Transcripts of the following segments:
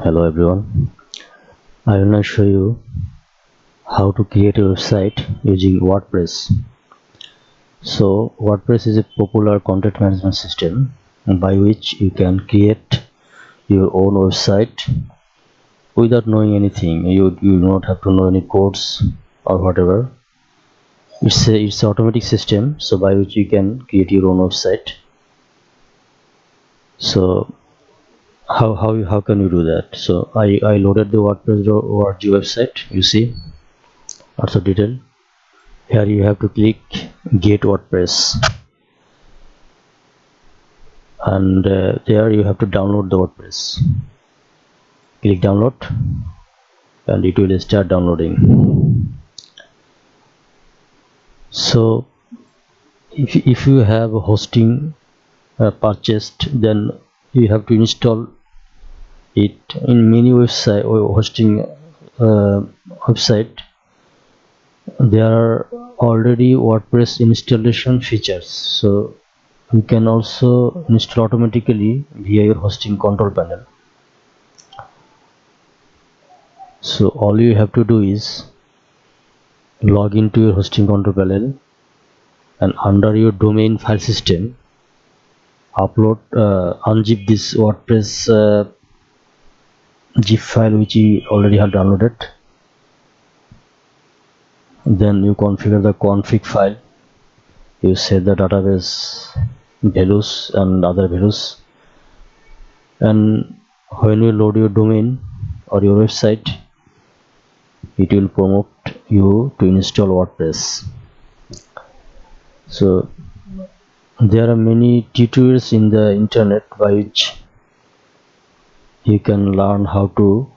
Hello everyone, I will now show you how to create a website using WordPress. So WordPress is a popular content management system by which you can create your own website without knowing anything. You do not have to know any codes or whatever. It's an automatic system, so by which you can create your own website. So how can you do that? So I loaded the WordPress.org website. You see, lots of detail. Here you have to click get WordPress, and there you have to download the WordPress. Click download and it will start downloading. So if you have hosting purchased, then you have to install it. In many website or hosting website, there are already WordPress installation features, so you can also install automatically via your hosting control panel. So all you have to do is log into your hosting control panel, and under your domain file system upload unzip this WordPress zip file which you already have downloaded. Then you configure the config file, you set the database values and other values, and when you load your domain or your website, it will promote you to install WordPress. So there are many tutorials in the internet by which you can learn how to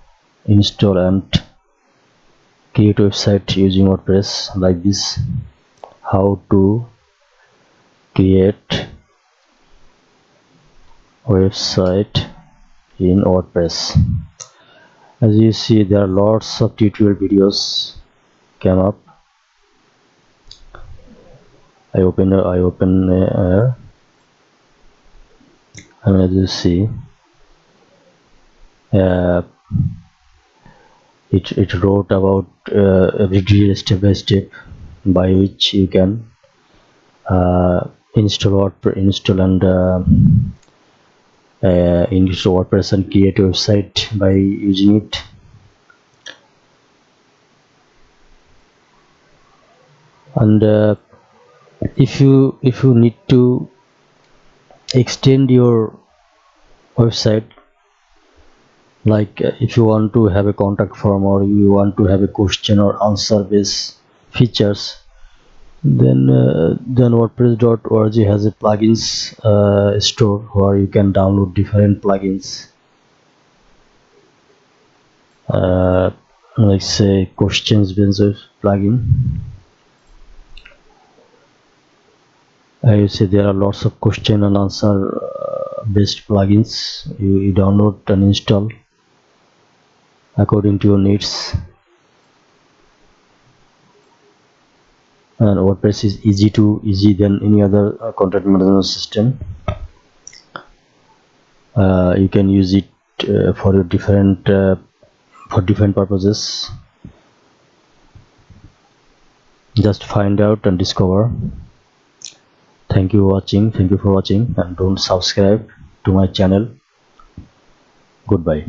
install and create a website using WordPress, like this: how to create website in WordPress. As you see, there are lots of tutorial videos came up. I open and as you see, uh, it wrote about every detail step by step by which you can install and install WordPress and create a website by using it. And if you need to extend your website, like if you want to have a contact form or you want to have a question or answer based features, then WordPress.org has a plugins store where you can download different plugins, like say questions based plugin. You see there are lots of question and answer based plugins. You download and install according to your needs. And WordPress is easy than any other content management system. You can use it for your different purposes. Just find out and discover. Thank you for watching, and don't subscribe to my channel. Goodbye.